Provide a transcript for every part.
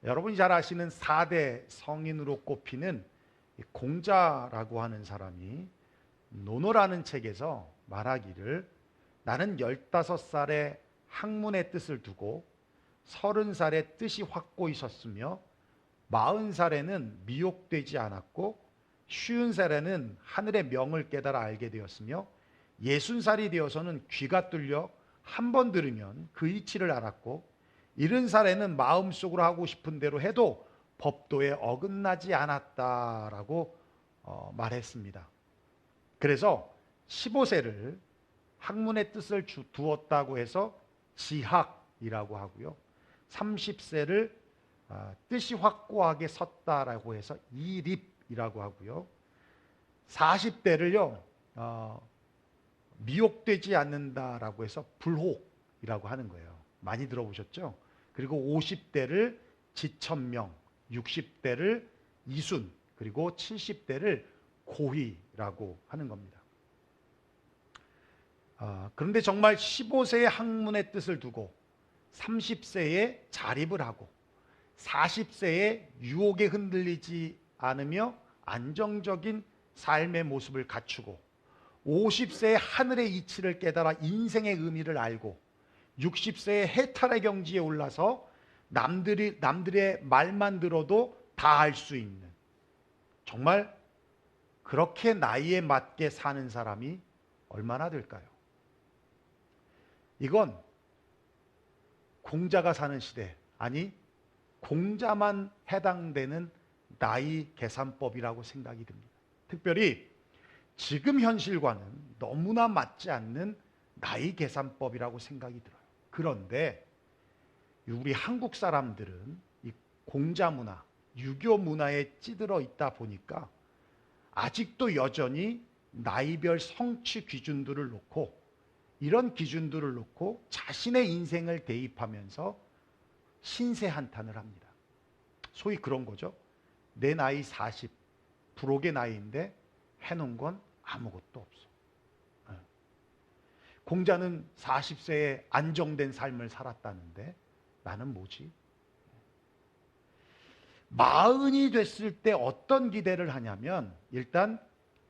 여러분이 잘 아시는 4대 성인으로 꼽히는 공자라고 하는 사람이 논어라는 책에서 말하기를, 나는 15살에 학문의 뜻을 두고 30살에 뜻이 확고히 섰으며 40살에는 미혹되지 않았고 50살에는 하늘의 명을 깨달아 알게 되었으며 60살이 되어서는 귀가 뚫려 한 번 들으면 그 이치를 알았고 70살에는 마음속으로 하고 싶은 대로 해도 법도에 어긋나지 않았다라고 말했습니다. 그래서 15세를 학문의 뜻을 두었다고 해서 지학이라고 하고요, 30세를 뜻이 확고하게 섰다라고 해서 이립이라고 하고요, 40대를요 미혹되지 않는다라고 해서 불혹이라고 하는 거예요. 많이 들어보셨죠? 그리고 50대를 지천명, 60대를 이순, 그리고 70대를 고희라고 하는 겁니다. 그런데 정말 15세의 학문의 뜻을 두고 30세에 자립을 하고 40세에 유혹에 흔들리지 않으며 안정적인 삶의 모습을 갖추고 50세에 하늘의 이치를 깨달아 인생의 의미를 알고 60세에 해탈의 경지에 올라서 남들의 말만 들어도 다 알 수 있는, 정말 그렇게 나이에 맞게 사는 사람이 얼마나 될까요? 이건 공자가 사는 시대, 아니 공자만 해당되는 나이 계산법이라고 생각이 듭니다. 특별히 지금 현실과는 너무나 맞지 않는 나이 계산법이라고 생각이 들어요. 그런데 우리 한국 사람들은 이 공자 문화, 유교 문화에 찌들어 있다 보니까 아직도 여전히 나이별 성취 기준들을 놓고, 이런 기준들을 놓고 자신의 인생을 대입하면서 신세 한탄을 합니다. 소위 그런 거죠. 내 나이 40, 불혹의 나이인데 해놓은 건 아무것도 없어. 공자는 40세에 안정된 삶을 살았다는데 나는 뭐지? 40이 됐을 때 어떤 기대를 하냐면, 일단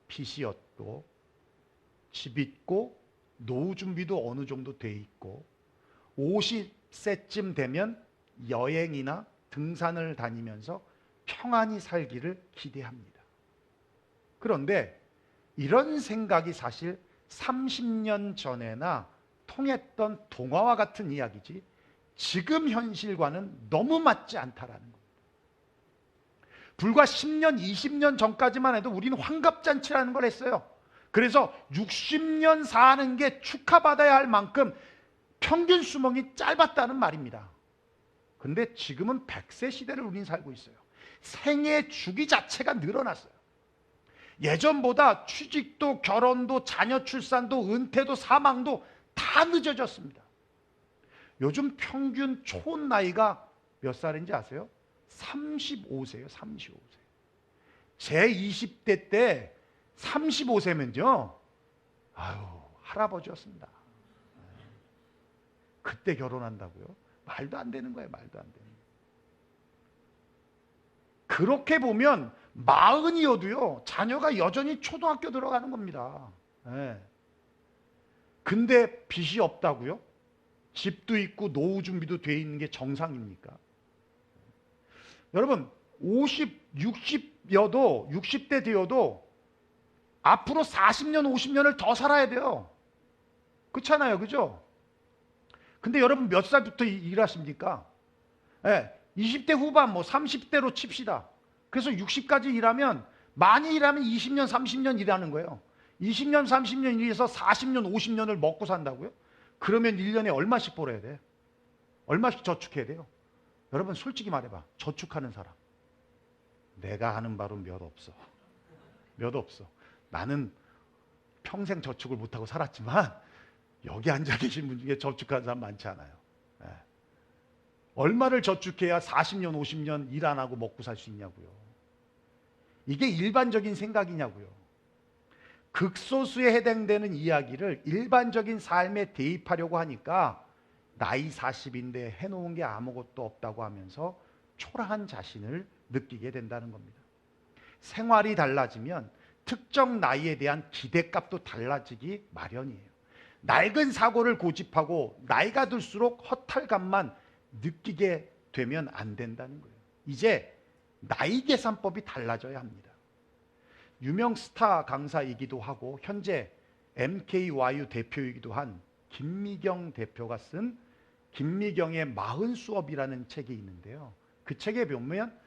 빚이 없고 집 있고 노후 준비도 어느 정도 돼 있고 50세쯤 되면 여행이나 등산을 다니면서 평안히 살기를 기대합니다. 그런데 이런 생각이 사실 30년 전에나 통했던 동화와 같은 이야기지 지금 현실과는 너무 맞지 않다라는 겁니다. 불과 10년, 20년 전까지만 해도 우리는 환갑잔치라는 걸 했어요. 그래서 60년 사는 게 축하받아야 할 만큼 평균 수명이 짧았다는 말입니다. 근데 지금은 100세 시대를 우리는 살고 있어요. 생애 주기 자체가 늘어났어요. 예전보다 취직도, 결혼도, 자녀 출산도, 은퇴도, 사망도 다 늦어졌습니다. 요즘 평균 초혼 나이가 몇 살인지 아세요? 35세예요. 35세. 제 20대 때 35세면요, 아유, 할아버지였습니다. 그때 결혼한다고요? 말도 안 되는 거예요. 말도 안 되는 거예요. 그렇게 보면 40이어도요 자녀가 여전히 초등학교 들어가는 겁니다. 네. 근데 빚이 없다고요? 집도 있고 노후 준비도 돼 있는 게 정상입니까? 여러분 50, 60여도 60대 되어도 앞으로 40년 50년을 더 살아야 돼요. 그렇잖아요. 그죠? 근데 여러분 몇 살부터 일하십니까? 네. 20대 후반, 뭐 30대로 칩시다. 그래서 60까지 일하면, 많이 일하면 20년, 30년 일하는 거예요. 20년, 30년 일해서 40년, 50년을 먹고 산다고요? 그러면 1년에 얼마씩 벌어야 돼? 얼마씩 저축해야 돼요? 여러분 솔직히 말해봐. 저축하는 사람. 내가 아는 바로 몇 없어. 몇 없어. 나는 평생 저축을 못하고 살았지만 여기 앉아 계신 분 중에 저축하는 사람 많지 않아요. 네. 얼마를 저축해야 40년, 50년 일 안 하고 먹고 살 수 있냐고요. 이게 일반적인 생각이냐고요. 극소수에 해당되는 이야기를 일반적인 삶에 대입하려고 하니까 나이 40인데 해놓은 게 아무것도 없다고 하면서 초라한 자신을 느끼게 된다는 겁니다. 생활이 달라지면 특정 나이에 대한 기대값도 달라지기 마련이에요. 낡은 사고를 고집하고 나이가 들수록 허탈감만 느끼게 되면 안 된다는 거예요. 이제 나이 계산법이 달라져야 합니다. 유명 스타 강사이기도 하고 현재 MKYU 대표이기도 한 김미경 대표가 쓴 김미경의 40 수업이라는 책이 있는데요. 그 책에 보면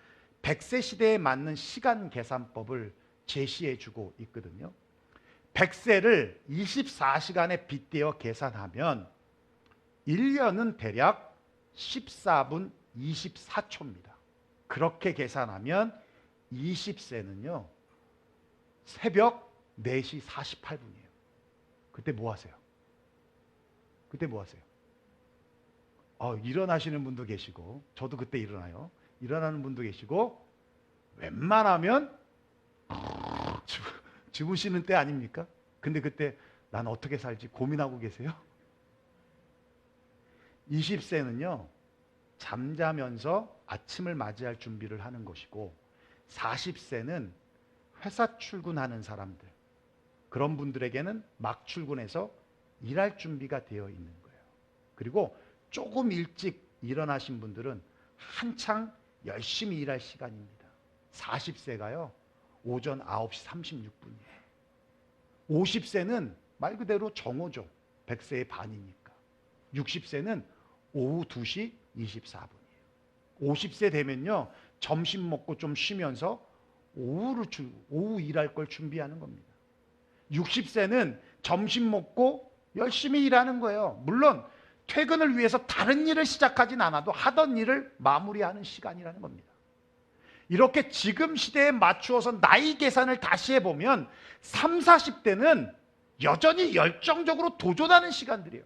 100세 시대에 맞는 시간 계산법을 제시해 주고 있거든요. 100세를 24시간에 빗대어 계산하면 1년은 대략 14분 24초입니다. 그렇게 계산하면 20세는요 새벽 4시 48분이에요. 그때 뭐 하세요? 그때 뭐 하세요? 일어나시는 분도 계시고, 저도 그때 일어나요. 일어나는 분도 계시고, 웬만하면 주무시는 때 아닙니까? 근데 그때 난 어떻게 살지 고민하고 계세요? 20세는요 잠자면서 아침을 맞이할 준비를 하는 것이고, 40세는 회사 출근하는 사람들, 그런 분들에게는 막 출근해서 일할 준비가 되어 있는 거예요. 그리고 조금 일찍 일어나신 분들은 한창 열심히 일할 시간입니다. 40세가요 오전 9시 36분이에요. 50세는 말 그대로 정오죠. 100세의 반이니까. 60세는 오후 2시 24분이에요. 50세 되면요 점심 먹고 좀 쉬면서 오후 일할 걸 준비하는 겁니다. 60세는 점심 먹고 열심히 일하는 거예요. 물론 퇴근을 위해서 다른 일을 시작하진 않아도 하던 일을 마무리하는 시간이라는 겁니다. 이렇게 지금 시대에 맞추어서 나이 계산을 다시 해보면 30, 40대는 여전히 열정적으로 도전하는 시간들이에요.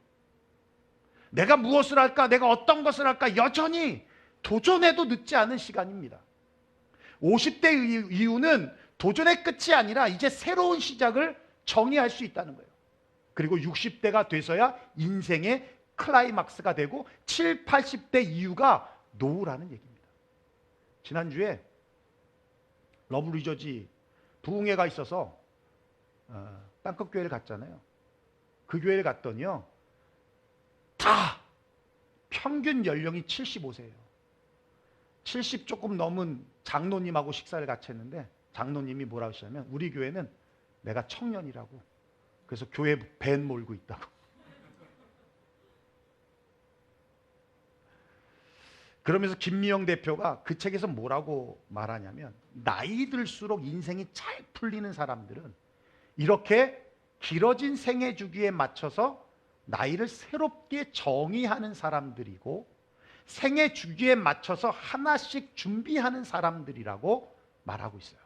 내가 무엇을 할까? 내가 어떤 것을 할까? 여전히 도전해도 늦지 않은 시간입니다. 50대 이후는 도전의 끝이 아니라 이제 새로운 시작을 정의할 수 있다는 거예요. 그리고 60대가 돼서야 인생의 클라이막스가 되고 7, 80대 이후가 노후라는 얘기입니다. 지난주에 러브 리저지 부흥회가 있어서 땅끝교회를 갔잖아요. 그 교회를 갔더니요 다 평균 연령이 75세예요. 70 조금 넘은 장로님하고 식사를 같이 했는데 장로님이 뭐라고 하시냐면 우리 교회는 내가 청년이라고, 그래서 교회 밴 몰고 있다고. 그러면서 김미영 대표가 그 책에서 뭐라고 말하냐면 나이 들수록 인생이 잘 풀리는 사람들은 이렇게 길어진 생애 주기에 맞춰서 나이를 새롭게 정의하는 사람들이고 생애 주기에 맞춰서 하나씩 준비하는 사람들이라고 말하고 있어요.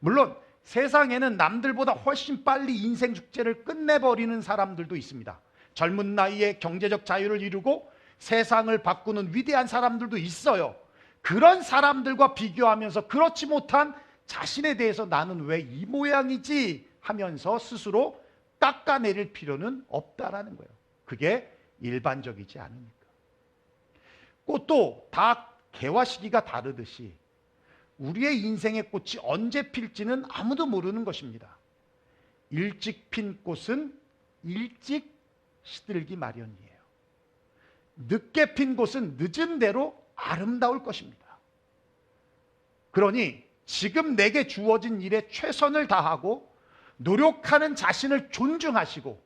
물론 세상에는 남들보다 훨씬 빨리 인생 축제를 끝내버리는 사람들도 있습니다. 젊은 나이에 경제적 자유를 이루고 세상을 바꾸는 위대한 사람들도 있어요. 그런 사람들과 비교하면서 그렇지 못한 자신에 대해서 나는 왜 이 모양이지 하면서 스스로 깎아내릴 필요는 없다라는 거예요. 그게 일반적이지 않으니까. 꽃도 다 개화 시기가 다르듯이 우리의 인생의 꽃이 언제 필지는 아무도 모르는 것입니다. 일찍 핀 꽃은 일찍 시들기 마련이에요. 늦게 핀 꽃은 늦은 대로 아름다울 것입니다. 그러니 지금 내게 주어진 일에 최선을 다하고 노력하는 자신을 존중하시고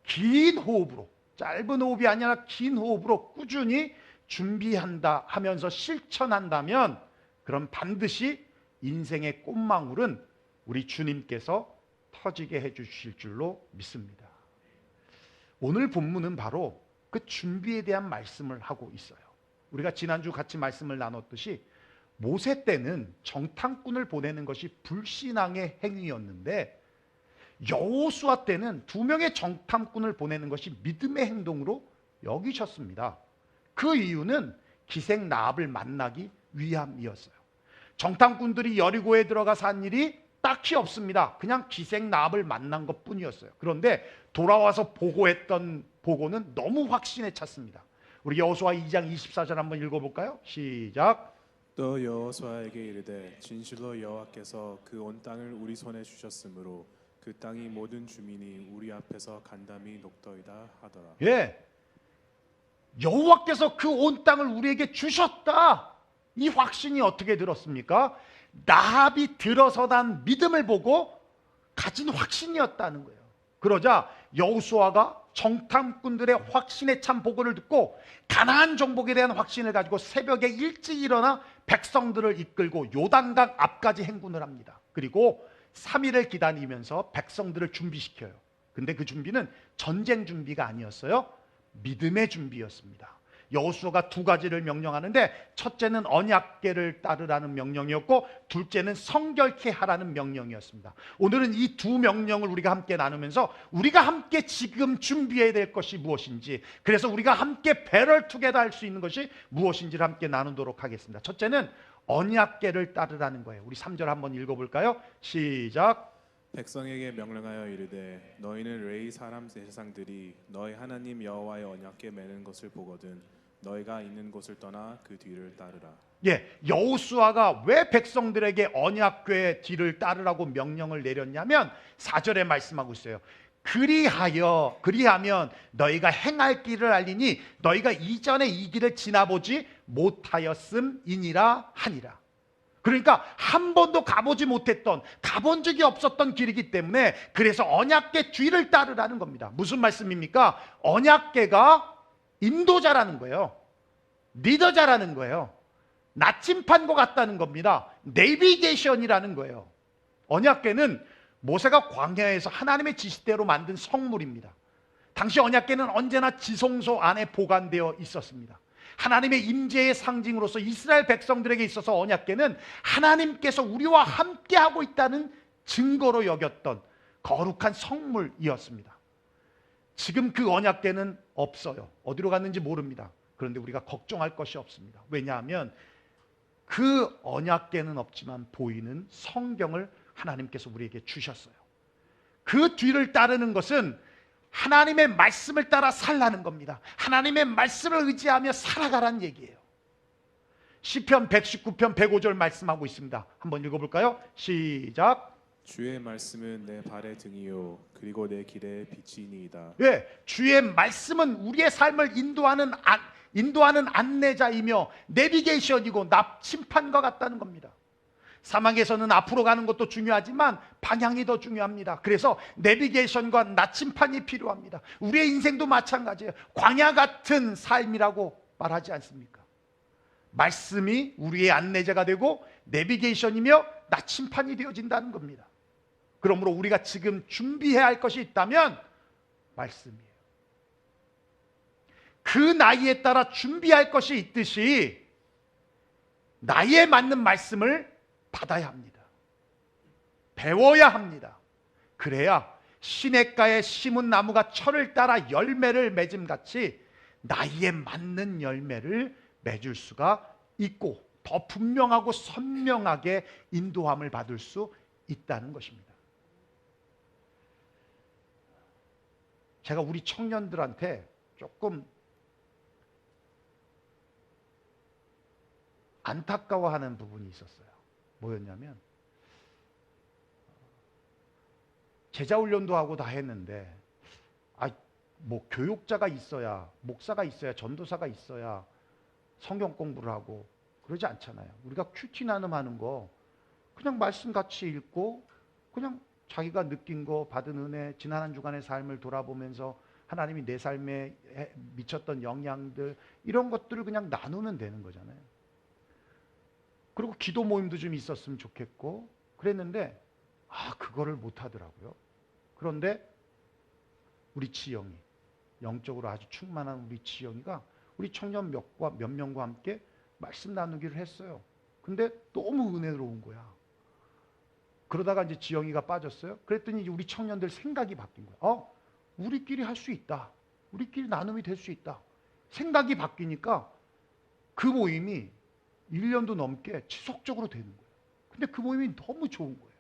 긴 호흡으로, 짧은 호흡이 아니라 긴 호흡으로 꾸준히 준비한다 하면서 실천한다면 그럼 반드시 인생의 꽃망울은 우리 주님께서 터지게 해주실 줄로 믿습니다. 오늘 본문은 바로 그 준비에 대한 말씀을 하고 있어요. 우리가 지난주 같이 말씀을 나눴듯이 모세 때는 정탐꾼을 보내는 것이 불신앙의 행위였는데 여호수아 때는 2명의 정탐꾼을 보내는 것이 믿음의 행동으로 여기셨습니다. 그 이유는 기생 라합을 만나기 위함이었어요. 정탐꾼들이 여리고에 들어가서 한 일이 딱히 없습니다. 그냥 기생 라합을 만난 것뿐이었어요. 그런데 돌아와서 보고했던 보고는 너무 확신에 찼습니다. 우리 여호수아 2장 24절 한번 읽어볼까요? 시작. 또 여호수아에게 이르되 진실로 여호와께서 그 온 땅을 우리 손에 주셨으므로 그 땅이 모든 주민이 우리 앞에서 간담이 녹더이다 하더라. 예, 여호와께서 그 온 땅을 우리에게 주셨다. 이 확신이 어떻게 들었습니까? 나합이 들어서난 믿음을 보고 가진 확신이었다는 거예요. 그러자 여호수아가 정탐꾼들의 확신에 찬 보고를 듣고 가나안 정복에 대한 확신을 가지고 새벽에 일찍 일어나 백성들을 이끌고 요단강 앞까지 행군을 합니다. 그리고 3일을 기다리면서 백성들을 준비시켜요. 근데 그 준비는 전쟁 준비가 아니었어요. 믿음의 준비였습니다. 여호수아가 두 가지를 명령하는데, 첫째는 언약궤를 따르라는 명령이었고 둘째는 성결케 하라는 명령이었습니다. 오늘은 이 두 명령을 우리가 함께 나누면서 우리가 함께 지금 준비해야 될 것이 무엇인지, 그래서 우리가 함께 배럴 투게더 할 수 있는 것이 무엇인지를 함께 나누도록 하겠습니다. 첫째는 언약궤를 따르라는 거예요. 우리 3절 한번 읽어볼까요? 시작. 백성에게 명령하여 이르되 너희는 레위 사람 제사장들이 너희 하나님 여호와의 언약궤 매는 것을 보거든 너희가 있는 곳을 떠나 그 뒤를 따르라. 예, 여호수아가 왜 백성들에게 언약궤 뒤를 따르라고 명령을 내렸냐면 4절에 말씀하고 있어요. 그리하면 너희가 행할 길을 알리니 너희가 이전에 이 길을 지나보지 못하였음이니라 하니라. 그러니까 한 번도 가본 적이 없었던 길이기 때문에 그래서 언약궤 뒤를 따르라는 겁니다. 무슨 말씀입니까? 언약궤가 인도자라는 거예요. 리더자라는 거예요. 나침판과 같다는 겁니다. 내비게이션이라는 거예요. 언약궤는 모세가 광야에서 하나님의 지시대로 만든 성물입니다. 당시 언약궤는 언제나 지성소 안에 보관되어 있었습니다. 하나님의 임재의 상징으로서 이스라엘 백성들에게 있어서 언약궤는 하나님께서 우리와 함께하고 있다는 증거로 여겼던 거룩한 성물이었습니다. 지금 그 언약궤는 없어요. 어디로 갔는지 모릅니다. 그런데 우리가 걱정할 것이 없습니다. 왜냐하면 그 언약궤는 없지만 보이는 성경을 하나님께서 우리에게 주셨어요. 그 뒤를 따르는 것은 하나님의 말씀을 따라 살라는 겁니다. 하나님의 말씀을 의지하며 살아가라는 얘기예요. 시편 119편 105절 말씀하고 있습니다. 한번 읽어볼까요? 시작. 주의 말씀은 내 발의 등이요 그리고 내 길의 빛이니이다. 예, 주의 말씀은 우리의 삶을 인도하는 안내자이며 내비게이션이고 나침판과 같다는 겁니다. 사막에서는 앞으로 가는 것도 중요하지만 방향이 더 중요합니다. 그래서 내비게이션과 나침판이 필요합니다. 우리의 인생도 마찬가지예요. 광야 같은 삶이라고 말하지 않습니까? 말씀이 우리의 안내자가 되고 내비게이션이며 나침판이 되어진다는 겁니다. 그러므로 우리가 지금 준비해야 할 것이 있다면 말씀이에요. 그 나이에 따라 준비할 것이 있듯이 나이에 맞는 말씀을 받아야 합니다. 배워야 합니다. 그래야 시냇가에 심은 나무가 철을 따라 열매를 맺음같이 나이에 맞는 열매를 맺을 수가 있고 더 분명하고 선명하게 인도함을 받을 수 있다는 것입니다. 제가 우리 청년들한테 조금 안타까워하는 부분이 있었어요. 뭐였냐면 제자훈련도 하고 다 했는데 뭐 교육자가 있어야, 목사가 있어야, 전도사가 있어야 성경 공부를 하고 그러지 않잖아요. 우리가 큐티 나눔하는 거 그냥 말씀 같이 읽고 그냥 자기가 느낀 거, 받은 은혜, 지난 한 주간의 삶을 돌아보면서 하나님이 내 삶에 미쳤던 영향들 이런 것들을 그냥 나누면 되는 거잖아요. 그리고 기도 모임도 좀 있었으면 좋겠고 그랬는데 그거를 못 하더라고요. 그런데 우리 지영이, 영적으로 아주 충만한 우리 지영이가 우리 청년 몇 명과 함께 말씀 나누기를 했어요. 근데 너무 은혜로운 거야. 그러다가 이제 지영이가 빠졌어요. 그랬더니 이제 우리 청년들 생각이 바뀐 거야. 우리끼리 할 수 있다. 우리끼리 나눔이 될 수 있다. 생각이 바뀌니까 그 모임이 1년도 넘게 지속적으로 되는 거예요. 근데 그 모임이 너무 좋은 거예요.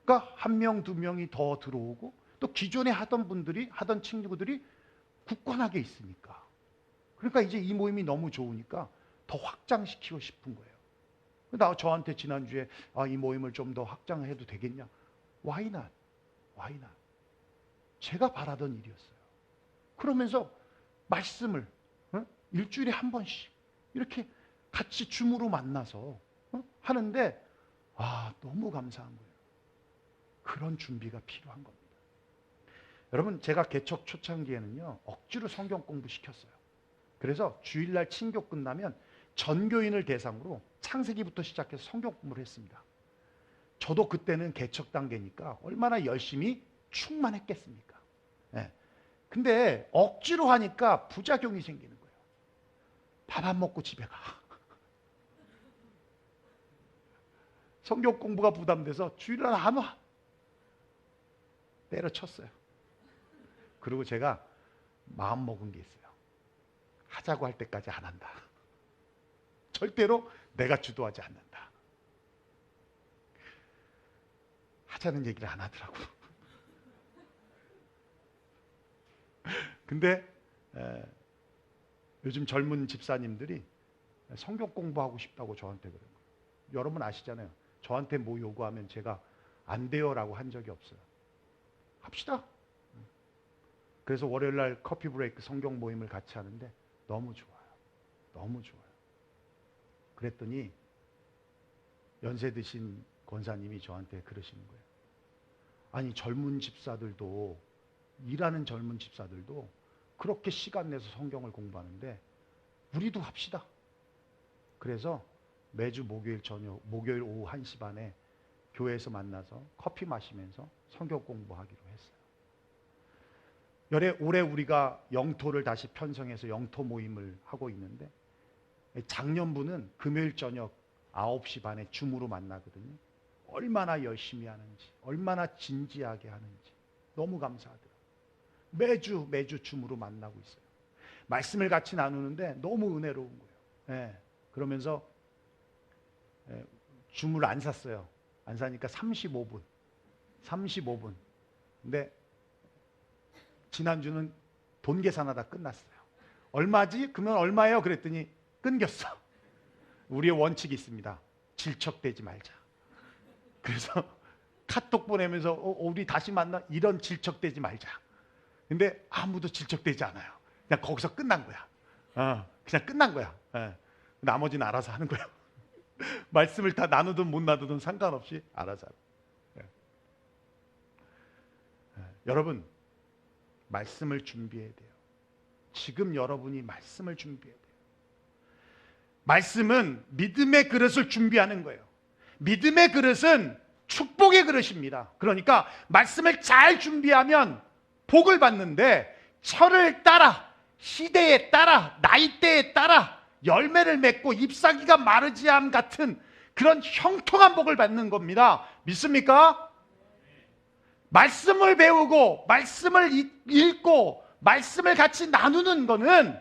그러니까 한 명, 두 명이 더 들어오고 또 기존에 하던 친구들이 굳건하게 있으니까. 그러니까 이제 이 모임이 너무 좋으니까 더 확장시키고 싶은 거예요. 저한테 지난주에 이 모임을 좀 더 확장해도 되겠냐? Why not? Why not? 제가 바라던 일이었어요. 그러면서 말씀을 일주일에 한 번씩 이렇게 같이 줌으로 만나서 하는데 너무 감사한 거예요. 그런 준비가 필요한 겁니다. 여러분, 제가 개척 초창기에는요, 억지로 성경 공부 시켰어요. 그래서 주일날 친교 끝나면 전교인을 대상으로 창세기부터 시작해서 성경 공부를 했습니다. 저도 그때는 개척 단계니까 얼마나 열심히 충만했겠습니까? 네. 근데 억지로 하니까 부작용이 생기는 거예요. 밥 안 먹고 집에 가. 성경 공부가 부담돼서 주일날 안 와. 때려쳤어요. 그리고 제가 마음 먹은 게 있어요. 하자고 할 때까지 안 한다. 절대로 내가 주도하지 않는다. 하자는 얘기를 안 하더라고. 근데 요즘 젊은 집사님들이 성경 공부하고 싶다고 저한테 그래요. 여러분 아시잖아요. 저한테 뭐 요구하면 제가 안 돼요라고 한 적이 없어요. 합시다. 그래서 월요일날 커피 브레이크 성경 모임을 같이 하는데 너무 좋아요. 너무 좋아요. 그랬더니 연세 드신 권사님이 저한테 그러시는 거예요. 아니, 젊은 집사들도, 일하는 젊은 집사들도 그렇게 시간 내서 성경을 공부하는데 우리도 합시다. 그래서 매주 목요일 목요일 오후 1시 반에 교회에서 만나서 커피 마시면서 성경 공부하기로 했어요. 올해 우리가 영토를 다시 편성해서 영토 모임을 하고 있는데, 작년부는 금요일 저녁 9시 반에 줌으로 만나거든요. 얼마나 열심히 하는지, 얼마나 진지하게 하는지 너무 감사하더라고요. 매주 줌으로 만나고 있어요. 말씀을 같이 나누는데 너무 은혜로운 거예요. 그러면서 줌을 안 샀어요. 안 사니까 35분. 근데 지난주는 돈 계산하다 끝났어요. 얼마지? 그러면 얼마예요? 그랬더니 끊겼어. 우리의 원칙이 있습니다. 질척대지 말자. 그래서 카톡 보내면서 우리 다시 만나, 이런 질척대지 말자. 근데 아무도 질척대지 않아요. 그냥 거기서 끝난 거야. 그냥 끝난 거야. 나머지는 알아서 하는 거예요. 말씀을 다 나누든 못 나누든 상관없이 알아서 하고. 여러분, 말씀을 준비해야 돼요. 지금 여러분이 말씀을 준비해야 돼요. 말씀은 믿음의 그릇을 준비하는 거예요. 믿음의 그릇은 축복의 그릇입니다. 그러니까 말씀을 잘 준비하면 복을 받는데, 철을 따라, 시대에 따라, 나이대에 따라 열매를 맺고 잎사귀가 마르지 않음 같은 그런 형통한 복을 받는 겁니다. 믿습니까? 말씀을 배우고 말씀을 읽고 말씀을 같이 나누는 거는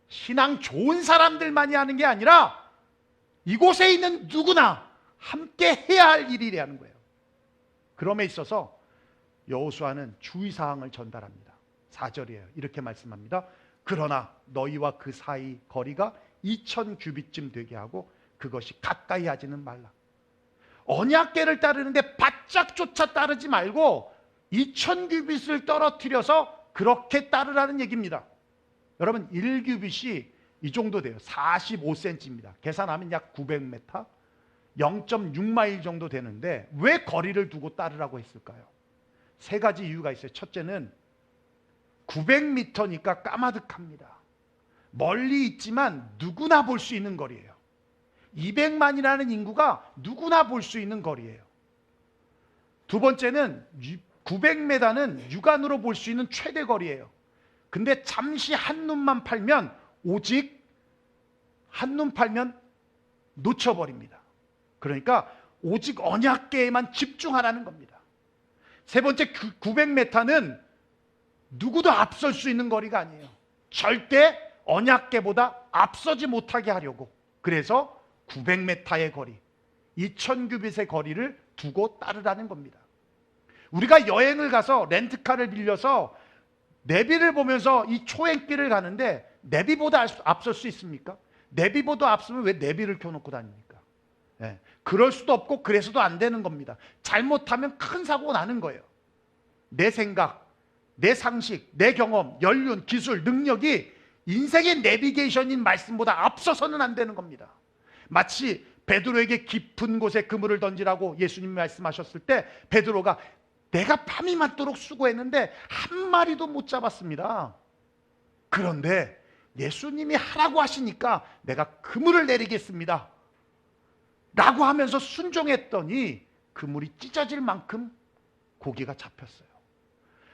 신앙 좋은 사람들만이 하는 게 아니라 이곳에 있는 누구나 함께 해야 할 일이라는 거예요. 그럼에 있어서 여호수아는 주의사항을 전달합니다. 4절이에요. 이렇게 말씀합니다. 그러나 너희와 그 사이 거리가 2000규빗쯤 되게 하고 그것이 가까이 하지는 말라. 언약궤를 따르는데 바짝 쫓아 따르지 말고 2000규빗을 떨어뜨려서 그렇게 따르라는 얘기입니다. 여러분, 1규빗이 이 정도 돼요. 45cm입니다. 계산하면 약 900m, 0.6마일 정도 되는데 왜 거리를 두고 따르라고 했을까요? 세 가지 이유가 있어요. 첫째는 900m니까 까마득합니다. 멀리 있지만 누구나 볼 수 있는 거리예요. 200만이라는 인구가 누구나 볼 수 있는 거리예요. 두 번째는 900m는 육안으로 볼 수 있는 최대 거리예요. 근데 잠시 한눈만 팔면, 오직 한눈 팔면 놓쳐버립니다. 그러니까 오직 언약궤에만 집중하라는 겁니다. 세 번째, 900m는 누구도 앞설 수 있는 거리가 아니에요. 절대 언약궤보다 앞서지 못하게 하려고, 그래서 900m의 거리, 2000규빗의 거리를 두고 따르라는 겁니다. 우리가 여행을 가서 렌트카를 빌려서 내비를 보면서 이 초행길을 가는데 내비보다 앞설 수 있습니까? 내비보다 앞서면 왜 내비를 켜놓고 다닙니까? 예, 그럴 수도 없고 그래서도 안 되는 겁니다. 잘못하면 큰 사고가 나는 거예요. 내 생각, 내 상식, 내 경험, 연륜, 기술, 능력이 인생의 내비게이션인 말씀보다 앞서서는 안 되는 겁니다. 마치 베드로에게 깊은 곳에 그물을 던지라고 예수님이 말씀하셨을 때 베드로가 내가 밤이 맞도록 수고했는데 한 마리도 못 잡았습니다. 그런데 예수님이 하라고 하시니까 내가 그물을 내리겠습니다 라고 하면서 순종했더니 그물이 찢어질 만큼 고기가 잡혔어요.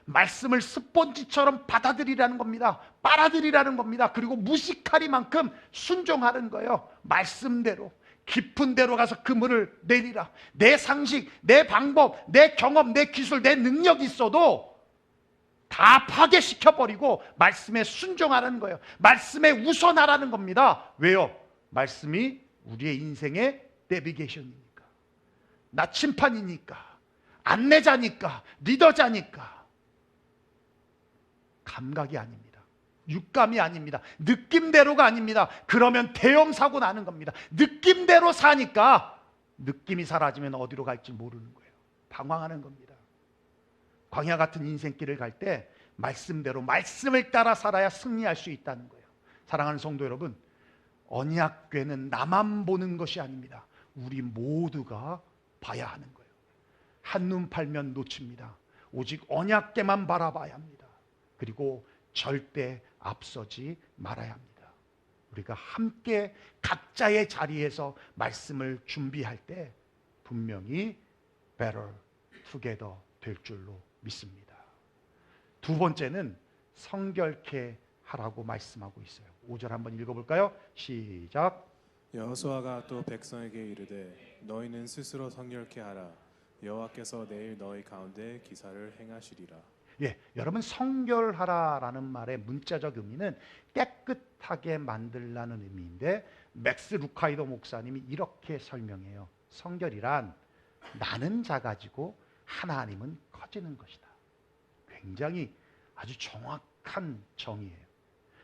말씀을 스펀지처럼 받아들이라는 겁니다. 빨아들이라는 겁니다. 그리고 무식하리만큼 순종하는 거예요. 말씀대로 깊은 데로 가서 그물을 내리라. 내 상식, 내 방법, 내 경험, 내 기술, 내 능력이 있어도 다 파괴시켜버리고 말씀에 순종하라는 거예요. 말씀에 우선하라는 겁니다. 왜요? 말씀이 우리의 인생의 내비게이션이니까, 나침판이니까, 안내자니까, 리더자니까. 감각이 아닙니다. 육감이 아닙니다. 느낌대로가 아닙니다. 그러면 대형 사고 나는 겁니다. 느낌대로 사니까 느낌이 사라지면 어디로 갈지 모르는 거예요. 방황하는 겁니다. 광야 같은 인생길을 갈 때 말씀대로 말씀을 따라 살아야 승리할 수 있다는 거예요. 사랑하는 성도 여러분, 언약궤는 나만 보는 것이 아닙니다. 우리 모두가 봐야 하는 거예요. 한눈 팔면 놓칩니다. 오직 언약궤만 바라봐야 합니다. 그리고 절대 앞서지 말아야 합니다. 우리가 함께 각자의 자리에서 말씀을 준비할 때 분명히 better together 될 줄로 믿습니다. 두 번째는 성결케 하라고 말씀하고 있어요. 5절 한번 읽어볼까요? 시작. 여호수아가 또 백성에게 이르되 너희는 스스로 성결케 하라. 여호와께서 내일 너희 가운데 기사를 행하시리라. 예, 여러분 성결하라라는 말의 문자적 의미는 깨끗하게 만들라는 의미인데 맥스 루카이더 목사님이 이렇게 설명해요. 성결이란 나는 작아지고 하나님은 커지는 것이다. 굉장히 아주 정확한 정의예요.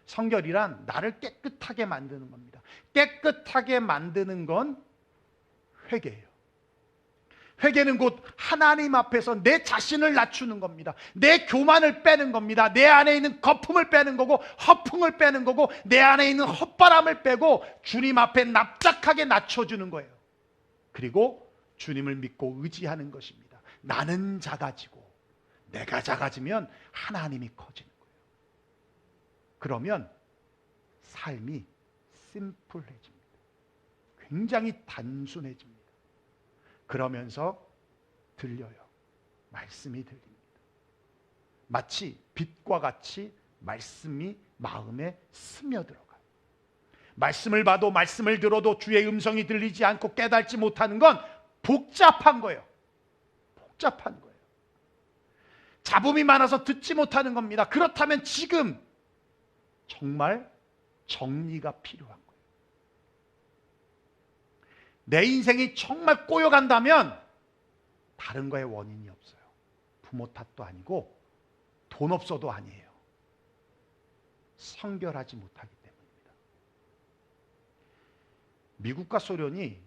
성결이란 나를 깨끗하게 만드는 겁니다. 깨끗하게 만드는 건 회개예요. 회개는 곧 하나님 앞에서 내 자신을 낮추는 겁니다. 내 교만을 빼는 겁니다. 내 안에 있는 거품을 빼는 거고 허풍을 빼는 거고 내 안에 있는 헛바람을 빼고 주님 앞에 납작하게 낮춰주는 거예요. 그리고 주님을 믿고 의지하는 것입니다. 나는 작아지고 내가 작아지면 하나님이 커지는 거예요. 그러면 삶이 심플해집니다. 굉장히 단순해집니다. 그러면서 들려요. 말씀이 들립니다. 마치 빛과 같이 말씀이 마음에 스며들어가요. 말씀을 봐도 말씀을 들어도 주의 음성이 들리지 않고 깨닫지 못하는 건 복잡한 거예요. 복잡한 거예요. 잡음이 많아서 듣지 못하는 겁니다. 그렇다면 지금 정말 정리가 필요한 거예요. 내 인생이 정말 꼬여간다면 다른 거에 원인이 없어요. 부모 탓도 아니고 돈 없어도 아니에요. 성결하지 못하기 때문입니다. 미국과 소련이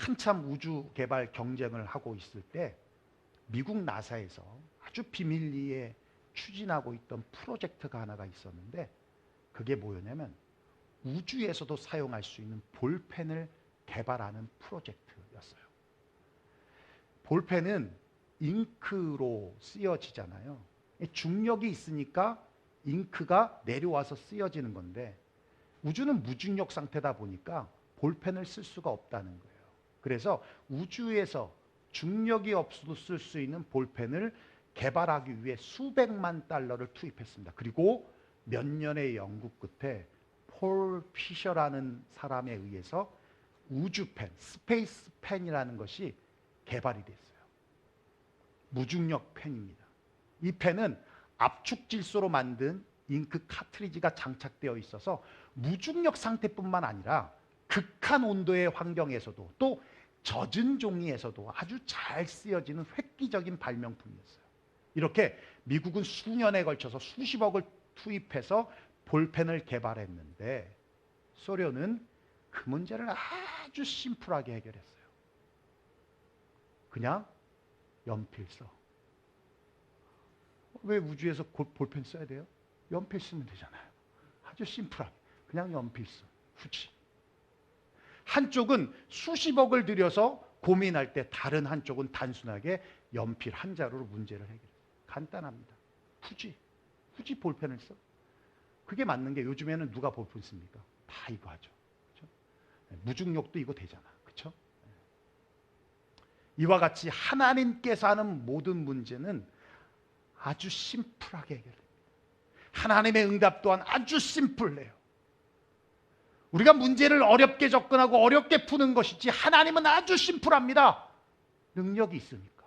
한참 우주 개발 경쟁을 하고 있을 때 미국 나사에서 아주 비밀리에 추진하고 있던 프로젝트가 하나가 있었는데 그게 뭐였냐면 우주에서도 사용할 수 있는 볼펜을 개발하는 프로젝트였어요. 볼펜은 잉크로 쓰여지잖아요. 중력이 있으니까 잉크가 내려와서 쓰여지는 건데 우주는 무중력 상태다 보니까 볼펜을 쓸 수가 없다는 거예요. 그래서 우주에서 중력이 없어도 쓸 수 있는 볼펜을 개발하기 위해 수백만 달러를 투입했습니다. 그리고 몇 년의 연구 끝에 폴 피셔라는 사람에 의해서 우주펜, 스페이스 펜이라는 것이 개발이 됐어요. 무중력 펜입니다. 이 펜은 압축 질소로 만든 잉크 카트리지가 장착되어 있어서 무중력 상태뿐만 아니라 극한 온도의 환경에서도 또 젖은 종이에서도 아주 잘 쓰여지는 획기적인 발명품이었어요. 이렇게 미국은 수년에 걸쳐서 수십억을 투입해서 볼펜을 개발했는데 소련은 그 문제를 아주 심플하게 해결했어요. 그냥 연필 써. 왜 우주에서 볼펜 써야 돼요? 연필 쓰면 되잖아요. 아주 심플하게 그냥 연필 써. 굳이. 한쪽은 수십억을 들여서 고민할 때 다른 한쪽은 단순하게 연필 한 자루로 문제를 해결해요. 간단합니다. 굳이 볼펜을 써. 그게 맞는 게 요즘에는 누가 볼펜 씁니까? 다 이거 하죠. 그렇죠? 무중력도 이거 되잖아. 그렇죠? 이와 같이 하나님께서 하는 모든 문제는 아주 심플하게 해결됩니다. 하나님의 응답 또한 아주 심플해요. 우리가 문제를 어렵게 접근하고 어렵게 푸는 것이지 하나님은 아주 심플합니다. 능력이 있으니까.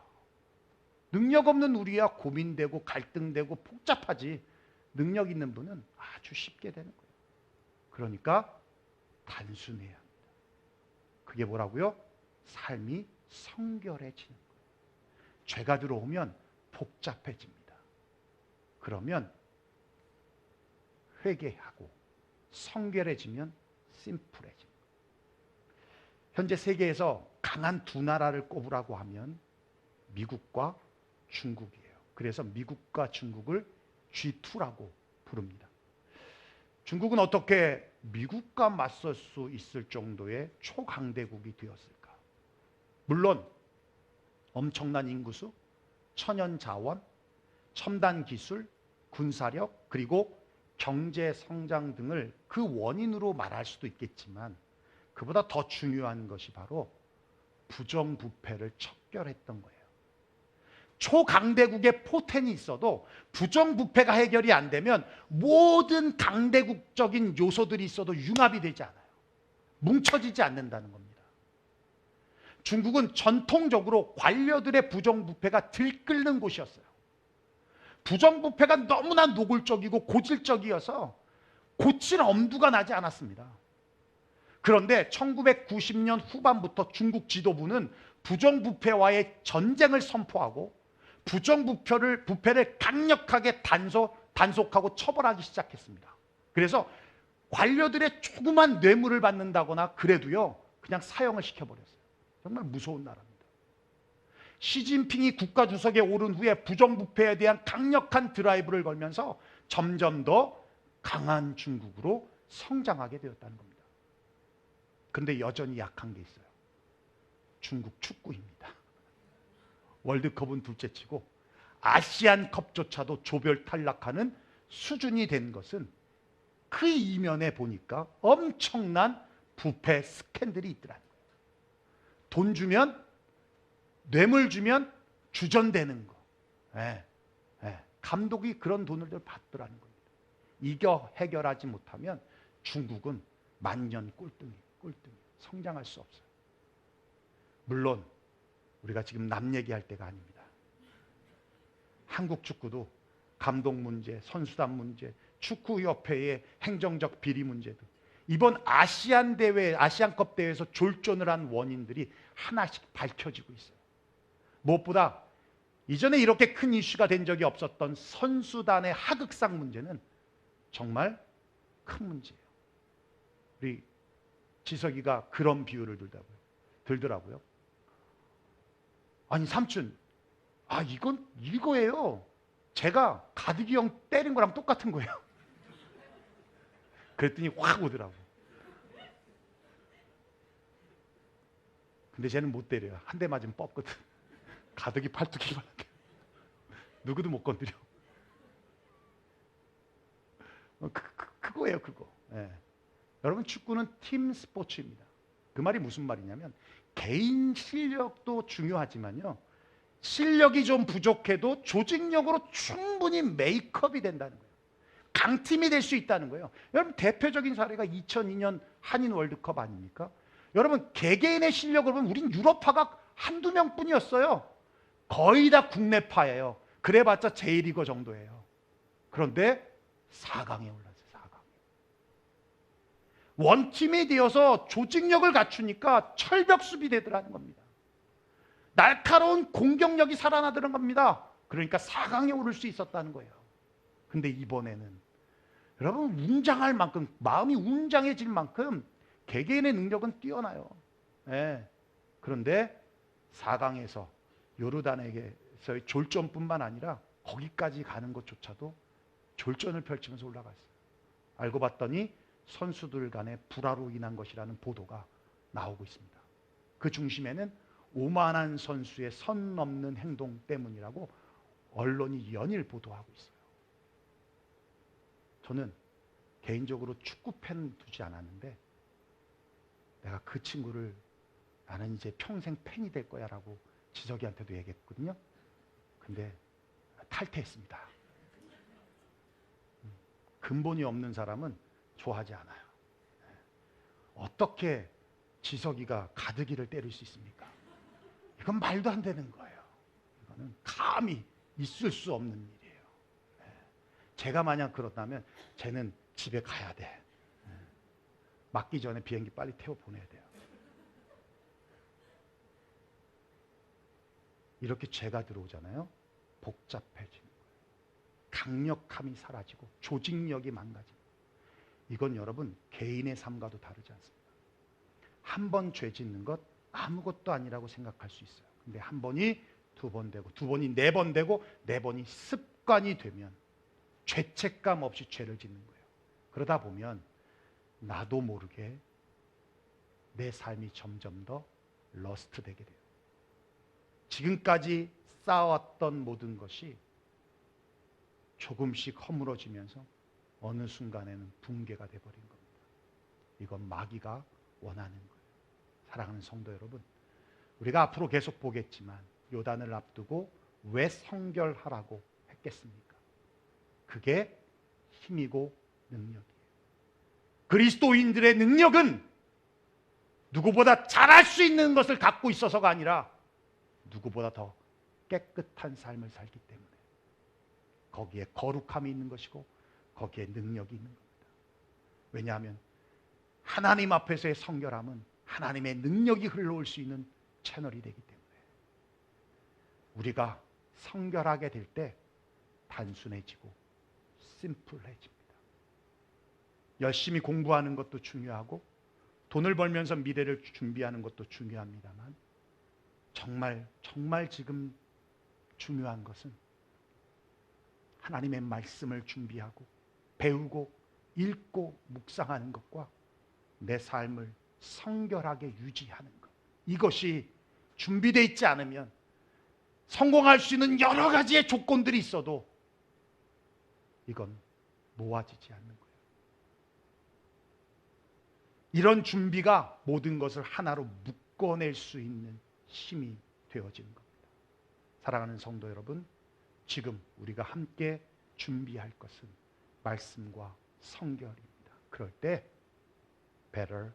능력 없는 우리야 고민되고 갈등되고 복잡하지, 능력 있는 분은 아주 쉽게 되는 거예요. 그러니까 단순해야 합니다. 그게 뭐라고요? 삶이 성결해지는 거예요. 죄가 들어오면 복잡해집니다. 그러면 회개하고 성결해지면 심플해집니다. 현재 세계에서 강한 두 나라를 꼽으라고 하면 미국과 중국이에요. 그래서 미국과 중국을 G2라고 부릅니다. 중국은 어떻게 미국과 맞설 수 있을 정도의 초강대국이 되었을까? 물론 엄청난 인구수, 천연 자원, 첨단 기술, 군사력, 그리고 경제 성장 등을 그 원인으로 말할 수도 있겠지만 그보다 더 중요한 것이 바로 부정부패를 척결했던 거예요. 초강대국의 포텐이 있어도 부정부패가 해결이 안 되면 모든 강대국적인 요소들이 있어도 융합이 되지 않아요. 뭉쳐지지 않는다는 겁니다. 중국은 전통적으로 관료들의 부정부패가 들끓는 곳이었어요. 부정부패가 너무나 노골적이고 고질적이어서 고칠 엄두가 나지 않았습니다. 그런데 1990년 후반부터 중국 지도부는 부정부패와의 전쟁을 선포하고 부패를 강력하게 단속하고 처벌하기 시작했습니다. 그래서 관료들의 조그만 뇌물을 받는다거나 그래도요, 그냥 사형을 시켜버렸어요. 정말 무서운 나라입니다. 시진핑이 국가주석에 오른 후에 부정부패에 대한 강력한 드라이브를 걸면서 점점 더 강한 중국으로 성장하게 되었다는 겁니다. 그런데 여전히 약한 게 있어요. 중국 축구입니다. 월드컵은 둘째치고 아시안컵조차도 조별 탈락하는 수준이 된 것은 그 이면에 보니까 엄청난 부패 스캔들이 있더라는 거예요. 돈 주면, 뇌물 주면 주전되는 거. 감독이 그런 돈을 받더라는 겁니다. 이겨 해결하지 못하면 중국은 만년 꼴등이 성장할 수 없어요. 물론 우리가 지금 남 얘기할 때가 아닙니다. 한국 축구도 감독 문제, 선수단 문제, 축구협회의 행정적 비리 문제도 이번 아시안컵 대회에서 졸전을 한 원인들이 하나씩 밝혀지고 있어요. 무엇보다 이전에 이렇게 큰 이슈가 된 적이 없었던 선수단의 하극상 문제는 정말 큰 문제예요. 우리 지석이가 그런 비유를 들더라고요. 아니 삼촌, 이건 이거예요. 제가 가득이 형 때린 거랑 똑같은 거예요. 그랬더니 확 오더라고. 근데 쟤는 못 때려요. 한 대 맞으면 뻗거든. 가득이 팔뚝이만 하게. 누구도 못 건드려. 그거예요, 그거. 여러분, 축구는 팀 스포츠입니다. 그 말이 무슨 말이냐면 개인 실력도 중요하지만요, 실력이 좀 부족해도 조직력으로 충분히 메이크업이 된다는 거예요. 강팀이 될 수 있다는 거예요. 여러분, 대표적인 사례가 2002년 한인 월드컵 아닙니까? 여러분, 개개인의 실력을 보면 우린 유럽파가 한두 명뿐이었어요. 거의 다 국내파예요. 그래봤자 제1리거 정도예요. 그런데 4강에 올랐어요. 4강. 원팀이 되어서 조직력을 갖추니까 철벽 수비되더라는 겁니다. 날카로운 공격력이 살아나더란 겁니다. 그러니까 4강에 오를 수 있었다는 거예요. 근데 이번에는 여러분 웅장할 만큼 마음이 웅장해질 만큼 개개인의 능력은 뛰어나요. 예. 그런데 4강에서 요르단에게서의 졸전뿐만 아니라 거기까지 가는 것조차도 졸전을 펼치면서 올라갔어요. 알고 봤더니 선수들 간의 불화로 인한 것이라는 보도가 나오고 있습니다. 그 중심에는 오만한 선수의 선 넘는 행동 때문이라고 언론이 연일 보도하고 있어요. 저는 개인적으로 축구 팬 두지 않았는데 내가 그 친구를 나는 이제 평생 팬이 될 거야 라고 지석이한테도 얘기했거든요. 근데 탈퇴했습니다. 근본이 없는 사람은 좋아하지 않아요. 어떻게 지석이가 가드기를 때릴 수 있습니까? 이건 말도 안 되는 거예요. 이거는 감히 있을 수 없는 일이에요. 제가 만약 그렇다면 쟤는 집에 가야 돼. 맞기 전에 비행기 빨리 태워 보내야 돼요. 이렇게 죄가 들어오잖아요. 복잡해지는 거예요. 강력함이 사라지고 조직력이 망가집니다. 이건 여러분 개인의 삶과도 다르지 않습니다. 한 번 죄 짓는 것 아무것도 아니라고 생각할 수 있어요. 근데 한 번이 두 번 되고 두 번이 네 번 되고 네 번이 습관이 되면 죄책감 없이 죄를 짓는 거예요. 그러다 보면 나도 모르게 내 삶이 점점 더 러스트 되게 돼요. 지금까지 쌓아왔던 모든 것이 조금씩 허물어지면서 어느 순간에는 붕괴가 돼버린 겁니다. 이건 마귀가 원하는 거예요. 사랑하는 성도 여러분, 우리가 앞으로 계속 보겠지만 요단을 앞두고 왜 성결하라고 했겠습니까? 그게 힘이고 능력이에요. 그리스도인들의 능력은 누구보다 잘할 수 있는 것을 갖고 있어서가 아니라 누구보다 더 깨끗한 삶을 살기 때문에 거기에 거룩함이 있는 것이고 거기에 능력이 있는 겁니다. 왜냐하면 하나님 앞에서의 성결함은 하나님의 능력이 흘러올 수 있는 채널이 되기 때문에 우리가 성결하게 될 때 단순해지고 심플해집니다. 열심히 공부하는 것도 중요하고 돈을 벌면서 미래를 준비하는 것도 중요합니다만 정말 지금 중요한 것은 하나님의 말씀을 준비하고 배우고 읽고 묵상하는 것과 내 삶을 성결하게 유지하는 것. 이것이 준비되어 있지 않으면 성공할 수 있는 여러 가지의 조건들이 있어도 이건 모아지지 않는 거예요. 이런 준비가 모든 것을 하나로 묶어낼 수 있는 힘이 되어지는 겁니다. 사랑하는 성도 여러분, 지금 우리가 함께 준비할 것은 말씀과 성결입니다. 그럴 때 better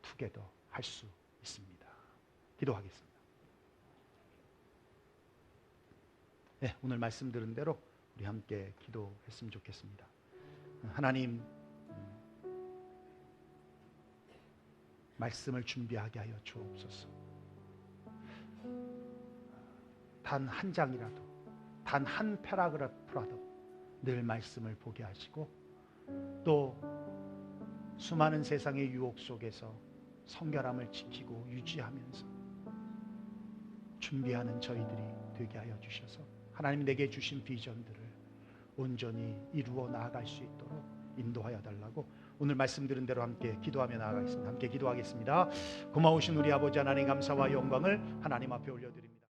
together 할 수 있습니다. 기도하겠습니다. 네, 오늘 말씀 들은 대로 우리 함께 기도했으면 좋겠습니다. 하나님, 말씀을 준비하게 하여 주옵소서. 단 한 장이라도, 단 한 패러그래프라도 늘 말씀을 보게 하시고 또 수많은 세상의 유혹 속에서 성결함을 지키고 유지하면서 준비하는 저희들이 되게 하여 주셔서 하나님 내게 주신 비전들을 온전히 이루어 나아갈 수 있도록 인도하여 달라고 오늘 말씀 들은 대로 함께 기도하며 나아가겠습니다. 함께 기도하겠습니다. 고마우신 우리 아버지 하나님, 감사와 영광을 하나님 앞에 올려드립니다.